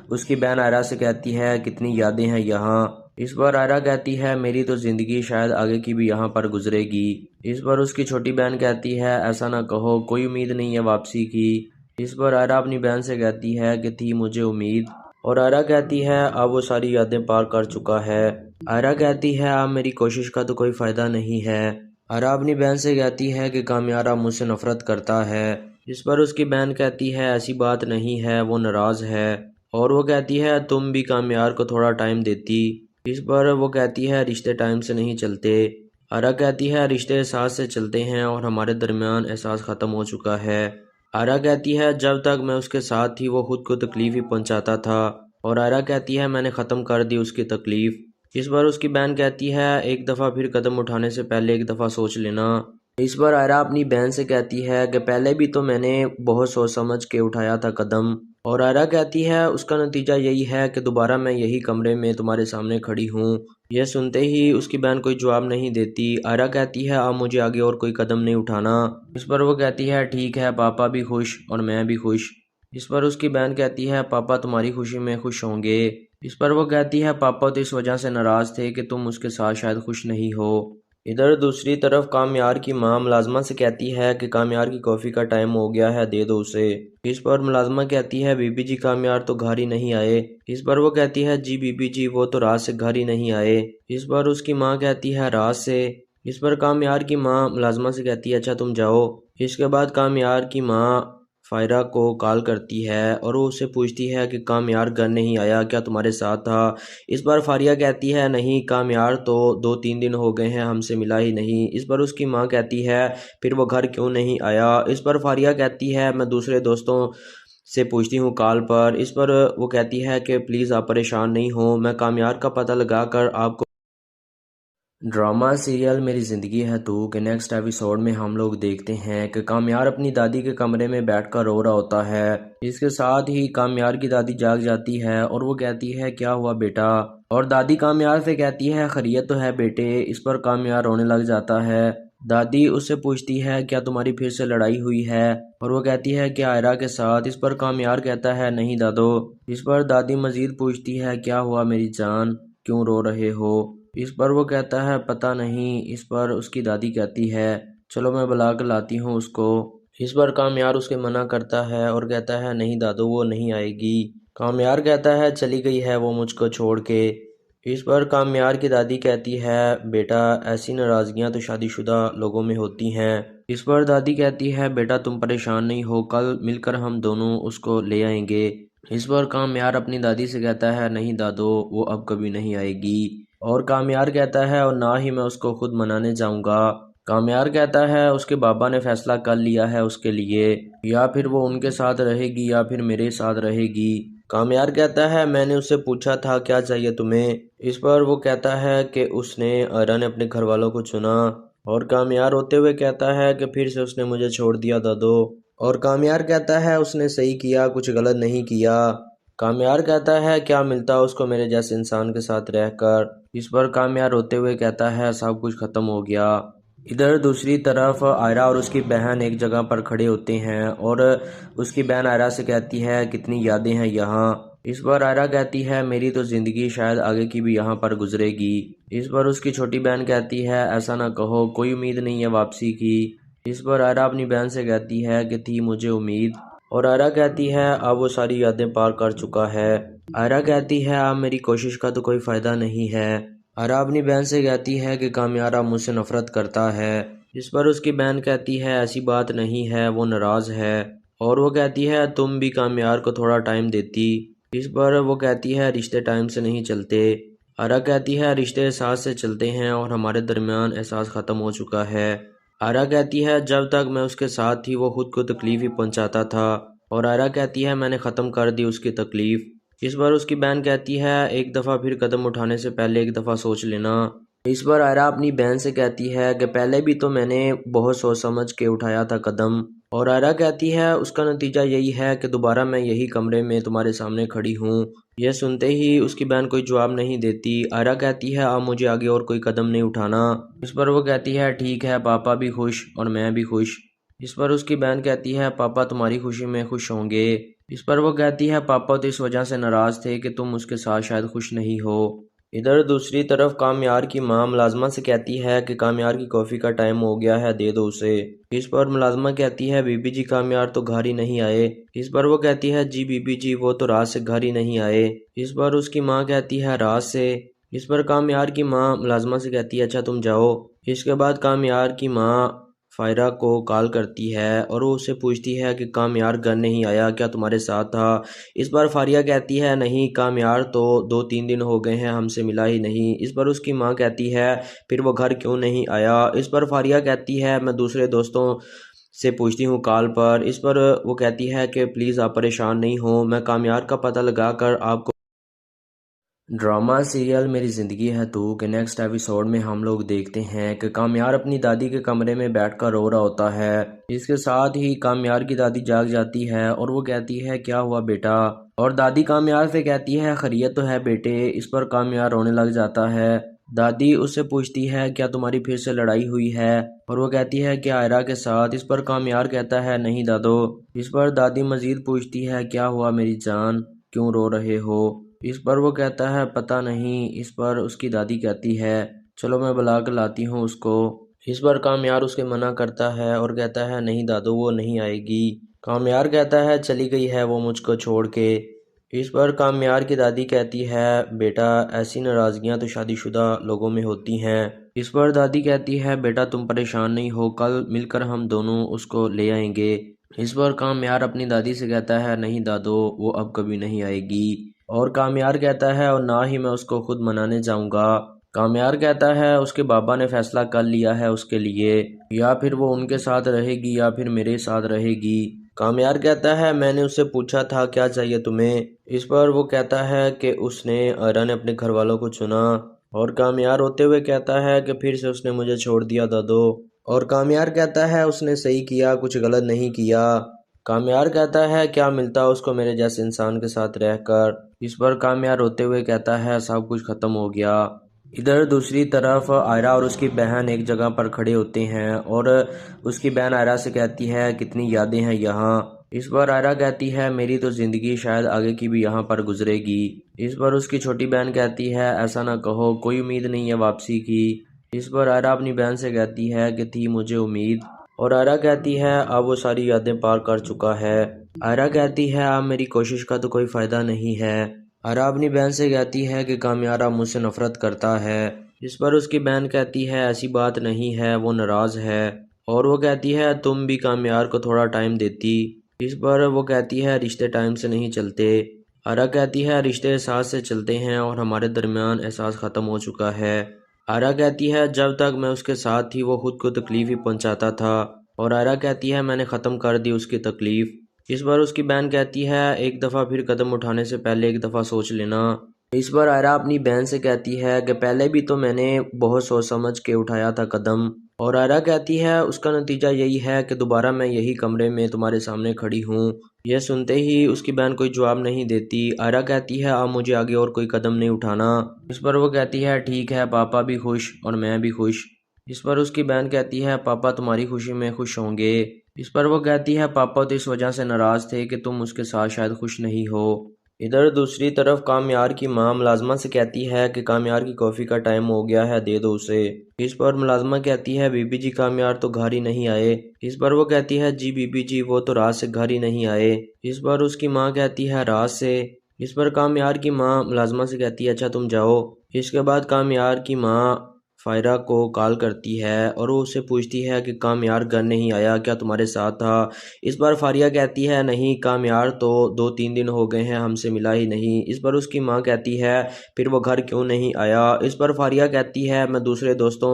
उसकी बहन आयरा से कहती है कितनी यादें हैं यहाँ। इस पर आयरा कहती है मेरी तो ज़िंदगी शायद आगे की भी यहाँ पर गुजरेगी। इस पर उसकी छोटी बहन कहती है ऐसा ना कहो, कोई उम्मीद नहीं है वापसी की। इस पर आयरा अपनी बहन से कहती है कि थी मुझे उम्मीद। और आयरा कहती है अब वो सारी यादें पार कर चुका है। आयरा कहती है अब मेरी कोशिश का तो कोई फ़ायदा नहीं है। आयरा अपनी बहन से कहती है कि कामयार अब मुझसे नफरत करता है। इस पर उसकी बहन कहती है ऐसी बात नहीं है, वो नाराज़ है। और वो कहती है तुम भी कामयार को थोड़ा टाइम देती। इस पर वो कहती है रिश्ते टाइम से नहीं चलते। आयरा कहती है रिश्ते एहसास से चलते हैं और हमारे दरमियान एहसास ख़त्म हो चुका है। आयरा कहती है जब तक मैं उसके साथ थी वो खुद को तकलीफ़ ही पहुंचाता था। और आयरा कहती है मैंने ख़त्म कर दी उसकी तकलीफ़। इस बार उसकी बहन कहती है एक दफ़ा फिर कदम उठाने से पहले एक दफ़ा सोच लेना। इस बार आयरा अपनी बहन से कहती है कि पहले भी तो मैंने बहुत सोच समझ के उठाया था कदम। और आयरा कहती है उसका नतीजा यही है कि दोबारा मैं यही कमरे में तुम्हारे सामने खड़ी हूँ। यह सुनते ही उसकी बहन कोई जवाब नहीं देती। आयरा कहती है अब मुझे आगे और कोई कदम नहीं उठाना। इस पर वो कहती है ठीक है, पापा भी खुश और मैं भी खुश। इस पर उसकी बहन कहती है पापा तुम्हारी खुशी में खुश होंगे। इस पर वो कहती है पापा तो इस वजह से नाराज़ थे कि तुम उसके साथ शायद खुश नहीं हो। इधर दूसरी तरफ कामयार की माँ मुलाजमा से कहती है कि कामयार की कॉफ़ी का टाइम हो गया है, दे दो उसे। इस पर मुलाजमा कहती है बीबी जी कामयार तो घर ही नहीं आए। इस पर वो कहती है जी बीबी जी वो तो रात से घर ही नहीं आए। इस पर उसकी माँ कहती है रात से। इस पर कामयार की माँ मुलाजमा से कहती है अच्छा तुम जाओ। इसके बाद कामयार की माँ फायरा को कॉल करती है और वो उससे पूछती है कि कामयार घर नहीं आया, क्या तुम्हारे साथ था। इस बार फारिया कहती है नहीं, कामयार तो 2-3 दिन हो गए हैं हमसे मिला ही नहीं। इस पर उसकी माँ कहती है फिर वो घर क्यों नहीं आया। इस पर फारिया कहती है मैं दूसरे दोस्तों से पूछती हूँ कॉल पर। इस पर वो कहती है कि प्लीज़ आप परेशान नहीं हो, मैं कामयार का पता लगा कर आपको। ड्रामा सीरियल मेरी ज़िंदगी है तू के नेक्स्ट एपिसोड में हम लोग देखते हैं कि कामयार अपनी दादी के कमरे में बैठकर रो रहा होता है। इसके साथ ही कामयार की दादी जाग जाती है और वो कहती है क्या हुआ बेटा। और दादी कामयार से कहती है खैरियत तो है बेटे। इस पर कामयार रोने लग जाता है। दादी उससे पूछती है क्या तुम्हारी फिर से लड़ाई हुई है। और वो कहती है कि आयरा के साथ। इस पर कामयार कहता है नहीं दादो। इस पर दादी मजीद पूछती है क्या हुआ मेरी जान, क्यों रो रहे हो। इस पर वो कहता है पता नहीं। इस पर उसकी दादी कहती है चलो मैं बुला कर लाती हूँ उसको। इस पर कामयार उसके मना करता है और कहता है नहीं दादू वो नहीं आएगी। कामयार कहता है चली गई है वो मुझको छोड़ के। इस पर कामयार की दादी कहती है बेटा ऐसी नाराज़गियाँ तो शादीशुदा लोगों में होती हैं। इस पर दादी कहती है बेटा तुम परेशान नहीं हो, कल मिलकर हम दोनों उसको ले आएंगे। इस पर कामयार अपनी दादी से कहता है नहीं दादो वो अब कभी नहीं आएगी। और कामयार कहता है और ना ही मैं उसको खुद मनाने जाऊंगा। कामयार कहता है उसके बाबा ने फैसला कर लिया है उसके लिए, या फिर वो उनके साथ रहेगी या फिर मेरे साथ रहेगी। कामयार कहता है मैंने उससे पूछा था क्या चाहिए तुम्हें। इस पर वो कहता है कि उसने आयरा ने अपने घर वालों को चुना। और कामयार रोते हुए कहता है कि फिर से उसने मुझे छोड़ दिया दादो। और कामयार कहता है उसने सही किया, कुछ गलत नहीं किया। कामयार कहता है क्या मिलता उसको मेरे जैसे इंसान के साथ रहकर। इस पर कामयार रोते हुए कहता है सब कुछ खत्म हो गया। इधर दूसरी तरफ आयरा और उसकी बहन एक जगह पर खड़े होते हैं और उसकी बहन आयरा से कहती है कितनी यादें हैं यहाँ। इस पर आयरा कहती है मेरी तो ज़िंदगी शायद आगे की भी यहाँ पर गुजरेगी। इस पर उसकी छोटी बहन कहती है ऐसा ना कहो, कोई उम्मीद नहीं है वापसी की। इस पर आयरा अपनी बहन से कहती है कि थी मुझे उम्मीद। और आयरा कहती है अब वो सारी यादें पार कर चुका है। आयरा कहती है अब मेरी कोशिश का तो कोई फ़ायदा नहीं है। आयरा अपनी बहन से कहती है कि कामयार अब मुझसे नफरत करता है। इस पर उसकी बहन कहती है ऐसी बात नहीं है, वो नाराज़ है। और वो कहती है तुम भी कामयार को थोड़ा टाइम देती। इस पर वो कहती है रिश्ते टाइम से नहीं चलते। आयरा कहती है रिश्ते एहसास से चलते हैं और हमारे दरमियान एहसास ख़त्म हो चुका है। आयरा कहती है जब तक मैं उसके साथ थी वो खुद को तकलीफ़ ही पहुंचाता था, और आयरा कहती है मैंने ख़त्म कर दी उसकी तकलीफ़। इस पर उसकी बहन कहती है एक दफ़ा फिर कदम उठाने से पहले एक दफ़ा सोच लेना। इस पर आयरा अपनी बहन से कहती है कि पहले भी तो मैंने बहुत सोच समझ के उठाया था कदम, और आयरा कहती है उसका नतीजा यही है कि दोबारा मैं यही कमरे में तुम्हारे सामने खड़ी हूँ। यह सुनते ही उसकी बहन कोई जवाब नहीं देती। आयरा कहती है अब मुझे आगे और कोई कदम नहीं उठाना। इस पर वो कहती है ठीक है, पापा भी खुश और मैं भी खुश। इस पर उसकी बहन कहती है पापा तुम्हारी खुशी में खुश होंगे। इस पर वो कहती है पापा तो इस वजह से नाराज़ थे कि तुम उसके साथ शायद खुश नहीं हो। इधर दूसरी तरफ कामयार की माँ मुलाजमा से कहती है कि कामयार की कॉफ़ी का टाइम हो गया है, दे दो उसे। इस पर मुलाजमा कहती है बीबी जी कामयार तो घर ही नहीं आए। इस पर वो कहती है जी बीबी जी वो तो रात से घर ही नहीं आए। इस पर उसकी माँ कहती है रात से। इस पर कामयार की माँ मुलाजमा से कहती है अच्छा तुम जाओ। इसके बाद कामयार की माँ फायरा को कॉल करती है और वो उससे पूछती है कि कामयार घर नहीं आया, क्या तुम्हारे साथ था? इस पर फारिया कहती है नहीं, कामयार तो 2-3 दिन हो गए हैं हमसे मिला ही नहीं। इस पर उसकी माँ कहती है फिर वो घर क्यों नहीं आया? इस पर फारिया कहती है मैं दूसरे दोस्तों से पूछती हूँ कॉल पर। इस पर वो कहती है कि प्लीज़ आप परेशान नहीं हो, मैं कामयार का पता लगा कर आपको। ड्रामा सीरियल मेरी ज़िंदगी है तू के नेक्स्ट एपिसोड में हम लोग देखते हैं कि कामयार अपनी दादी के कमरे में बैठकर रो रहा होता है। इसके साथ ही कामयार की दादी जाग जाती है और वो कहती है क्या हुआ बेटा? और दादी कामयार से कहती है खैरियत तो है बेटे। इस पर कामयार रोने लग जाता है। दादी उससे पूछती है क्या तुम्हारी फिर से लड़ाई हुई है? और वो कहती है कि आयरा के साथ। इस पर कामयार कहता है नहीं दादो। इस पर दादी मजीद पूछती है क्या हुआ मेरी जान, क्यों रो रहे हो? इस पर वो कहता है पता नहीं। इस पर उसकी दादी कहती है चलो मैं बुला कर लाती हूँ उसको। इस पर कामयार उसके मना करता है और कहता है नहीं दादू वो नहीं आएगी। कामयार कहता है चली गई है वो मुझको छोड़ के। इस पर कामयार की दादी कहती है बेटा ऐसी नाराज़गियाँ तो शादीशुदा लोगों में होती हैं। इस पर दादी कहती है बेटा तुम परेशान नहीं हो, कल मिलकर हम दोनों उसको ले आएंगे। इस पर कामयार अपनी दादी से कहता है नहीं दादो वो अब कभी नहीं आएगी। और कामयार कहता है और ना ही मैं उसको खुद मनाने जाऊंगा। कामयार कहता है उसके बाबा ने फैसला कर लिया है उसके लिए, या फिर वो उनके साथ रहेगी या फिर मेरे साथ रहेगी। कामयार कहता है मैंने उससे पूछा था क्या चाहिए तुम्हें। इस पर वो कहता है कि उसने आयरा ने अपने घर वालों को चुना। और कामयार रोते हुए कहता है कि फिर से उसने मुझे छोड़ दिया दादो। और कामयार कहता है उसने सही किया, कुछ गलत नहीं किया। कामयार कहता है क्या मिलता उसको मेरे जैसे इंसान के साथ रहकर। इस पर कामयार रोते हुए कहता है सब कुछ ख़त्म हो गया। इधर दूसरी तरफ आयरा और उसकी बहन एक जगह पर खड़े होते हैं और उसकी बहन आयरा से कहती है कितनी यादें हैं यहाँ। इस पर आयरा कहती है मेरी तो ज़िंदगी शायद आगे की भी यहाँ पर गुजरेगी। इस पर उसकी छोटी बहन कहती है ऐसा ना कहो, कोई उम्मीद नहीं है वापसी की। इस पर आयरा अपनी बहन से कहती है कि थी मुझे उम्मीद। और आयरा कहती है अब वो सारी यादें पार कर चुका है। आयरा कहती है अब मेरी कोशिश का तो कोई फ़ायदा नहीं है। आयरा अपनी बहन से कहती है कि कामयार अब मुझसे नफ़रत करता है। इस पर उसकी बहन कहती है ऐसी बात नहीं है, वो नाराज़ है। और वो कहती है तुम भी कामयार को थोड़ा टाइम देती। इस पर वो कहती है रिश्ते टाइम से नहीं चलते। आयरा कहती है रिश्ते एहसास से चलते हैं और हमारे दरमियान एहसास ख़त्म हो चुका है। आयरा कहती है जब तक मैं उसके साथ थी वो खुद को तकलीफ़ ही पहुंचाता था, और आयरा कहती है मैंने ख़त्म कर दी उसकी तकलीफ़। इस पर उसकी बहन कहती है एक दफ़ा फिर कदम उठाने से पहले एक दफ़ा सोच लेना। इस पर आयरा अपनी बहन से कहती है कि पहले भी तो मैंने बहुत सोच समझ के उठाया था कदम, और आयरा कहती है उसका नतीजा यही है कि दोबारा मैं यही कमरे में तुम्हारे सामने खड़ी हूँ। यह सुनते ही उसकी बहन कोई जवाब नहीं देती। आयरा कहती है अब मुझे आगे और कोई कदम नहीं उठाना। इस पर वो कहती है ठीक है, पापा भी खुश और मैं भी खुश। इस पर उसकी बहन कहती है पापा तुम्हारी खुशी में खुश होंगे। इस पर वो कहती है पापा तो इस वजह से नाराज़ थे कि तुम उसके साथ शायद खुश नहीं हो। इधर दूसरी तरफ कामयार की माँ मुलाजमा से कहती है कि कामयार की कॉफ़ी का टाइम हो गया है, दे दो उसे। इस पर मुलाजमा कहती है बीबी जी कामयार तो घर ही नहीं आए। इस पर वो कहती है जी बीबी जी वो तो रात से घर ही नहीं आए। इस पर उसकी माँ कहती है रात से। इस पर कामयार की माँ मुलाजमा से कहती है अच्छा तुम जाओ। इसके बाद कामयार की माँ फायरा को कॉल करती है और वो उससे पूछती है कि कामयार घर नहीं आया, क्या तुम्हारे साथ था। इस पर फारिया कहती है नहीं, कामयार तो 2-3 दिन हो गए हैं, हमसे मिला ही नहीं। इस पर उसकी माँ कहती है फिर वो घर क्यों नहीं आया। इस पर फारिया कहती है मैं दूसरे दोस्तों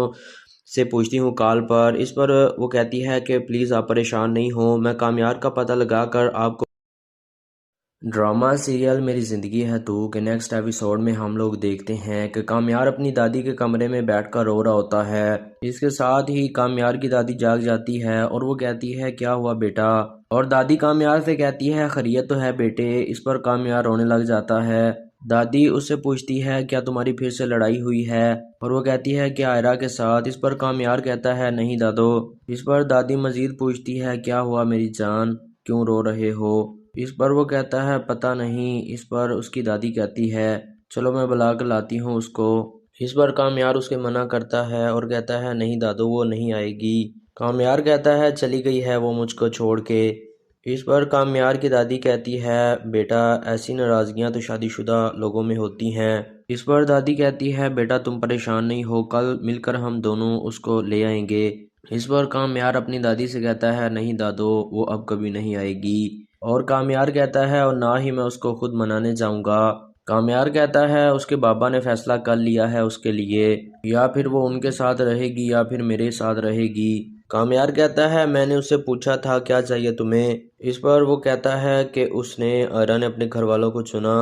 से पूछती हूँ कॉल पर। इस पर वो कहती है कि प्लीज़ आप परेशान नहीं हो, मैं कामयार का पता लगा कर आपको। ड्रामा सीरियल मेरी ज़िंदगी है तू के नेक्स्ट एपिसोड में हम लोग देखते हैं कि कामयार अपनी दादी के कमरे में बैठकर रो रहा होता है। इसके साथ ही कामयार की दादी जाग जाती है और वो कहती है क्या हुआ बेटा, और दादी कामयार से कहती है खैरियत तो है बेटे। इस पर कामयार रोने लग जाता है। दादी उससे पूछती है क्या तुम्हारी फिर से लड़ाई हुई है, और वो कहती है कि आयरा के साथ। इस पर कामयार कहता है नहीं दादो। इस पर दादी मजीद पूछती है क्या हुआ मेरी जान, क्यों रो रहे हो। इस पर वो कहता है पता नहीं। इस पर उसकी दादी कहती है चलो मैं बुला कर लाती हूँ उसको। इस पर कामयार उसके मना करता है और कहता है नहीं दादू वो नहीं आएगी। कामयार कहता है चली गई है वो मुझको छोड़ के। इस पर कामयार की दादी कहती है बेटा ऐसी नाराज़गियाँ तो शादीशुदा लोगों में होती हैं। इस पर दादी कहती है बेटा तुम परेशान नहीं हो, कल मिलकर हम दोनों उसको ले आएंगे। इस पर कामयार अपनी दादी से कहता है नहीं दादो वो अब कभी नहीं आएगी। और कामयार कहता है और ना ही मैं उसको खुद मनाने जाऊंगा। कामयार कहता है उसके बाबा ने फैसला कर लिया है उसके लिए, या फिर वो उनके साथ रहेगी या फिर मेरे साथ रहेगी। कामयार कहता है मैंने उससे पूछा था क्या चाहिए तुम्हें। इस पर वो कहता है कि उसने आयरा ने अपने घर वालों को चुना।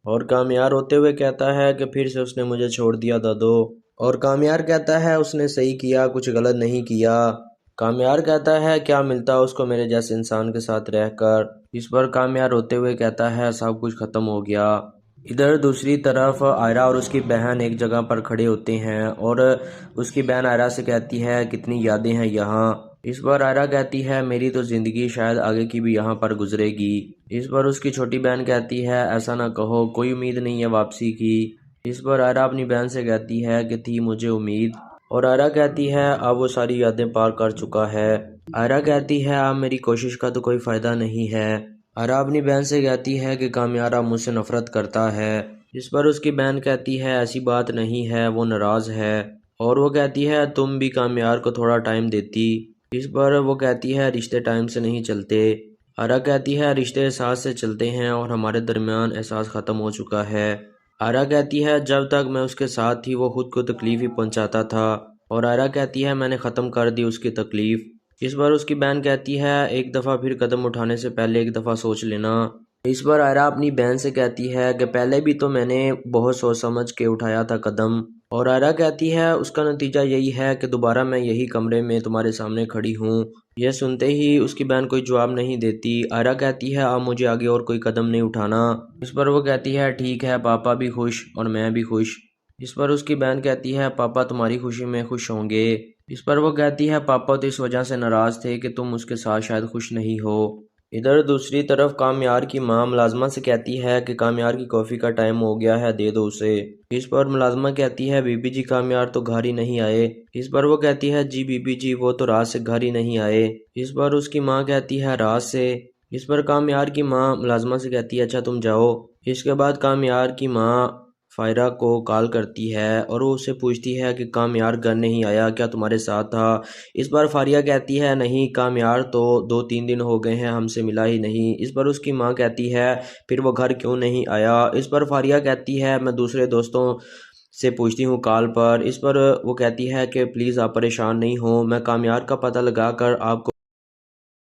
और कामयार रोते हुए कहता है कि फिर से उसने मुझे छोड़ दिया दादो। और कामयार कहता है उसने सही किया, कुछ गलत नहीं किया। कामयार कहता है क्या मिलता उसको मेरे जैसे इंसान के साथ रहकर। इस पर कामयार रोते हुए कहता है सब कुछ ख़त्म हो गया। इधर दूसरी तरफ आयरा और उसकी बहन एक जगह पर खड़े होते हैं और उसकी बहन आयरा से कहती है कितनी यादें हैं यहाँ। इस पर आयरा कहती है मेरी तो ज़िंदगी शायद आगे की भी यहाँ पर गुजरेगी। इस पर उसकी छोटी बहन कहती है ऐसा ना कहो, कोई उम्मीद नहीं है वापसी की। इस पर आयरा अपनी बहन से कहती है कि थी मुझे उम्मीद। और आयरा कहती है अब वो सारी यादें पार कर चुका है। आयरा कहती है अब मेरी कोशिश का तो कोई फ़ायदा नहीं है। आयरा अपनी बहन से कहती है कि कामयार अब मुझसे नफ़रत करता है। इस पर उसकी बहन कहती है ऐसी बात नहीं है, वो नाराज़ है। और वो कहती है तुम भी कामयार को थोड़ा टाइम देती। इस पर वो कहती है रिश्ते टाइम से नहीं चलते। आयरा कहती है रिश्ते एहसास से चलते हैं और हमारे दरमियान एहसास ख़त्म हो चुका है। आयरा कहती है जब तक मैं उसके साथ थी वो खुद को तकलीफ़ ही पहुंचाता था। और आयरा कहती है मैंने ख़त्म कर दी उसकी तकलीफ़। इस पर उसकी बहन कहती है एक दफ़ा फिर कदम उठाने से पहले एक दफ़ा सोच लेना। इस पर आयरा अपनी बहन से कहती है कि पहले भी तो मैंने बहुत सोच समझ के उठाया था कदम। और आयरा कहती है उसका नतीजा यही है कि दोबारा मैं यही कमरे में तुम्हारे सामने खड़ी हूँ। यह सुनते ही उसकी बहन कोई जवाब नहीं देती। आयरा कहती है अब मुझे आगे और कोई कदम नहीं उठाना। इस पर वो कहती है ठीक है, पापा भी खुश और मैं भी खुश। इस पर उसकी बहन कहती है पापा तुम्हारी खुशी में खुश होंगे। इस पर वो कहती है पापा तो इस वजह से नाराज़ थे कि तुम उसके साथ शायद खुश नहीं हो। इधर दूसरी तरफ कामयार की माँ मुलाजमा से कहती है कि कामयार की कॉफ़ी का टाइम हो गया है, दे दो उसे। इस पर मुलाजमा कहती है बीबी जी कामयार तो घर ही नहीं आए। इस पर वो कहती है जी बीबी जी वो तो रात से घर ही नहीं आए। इस पर उसकी माँ कहती है रात से। इस पर कामयार की माँ मुलाजमा से कहती है अच्छा तुम जाओ। इसके बाद कामयार की माँ फायरा को कॉल करती है और वो उससे पूछती है कि कामयार घर नहीं आया, क्या तुम्हारे साथ था। इस पर फारिया कहती है नहीं, कामयार तो 2-3 दिन हो गए हैं, हमसे मिला ही नहीं। इस पर उसकी माँ कहती है फिर वो घर क्यों नहीं आया। इस पर फारिया कहती है मैं दूसरे दोस्तों से पूछती हूँ कॉल पर। इस पर वो कहती है कि प्लीज़ आप परेशान नहीं हो, मैं कामयार का पता लगा कर आपको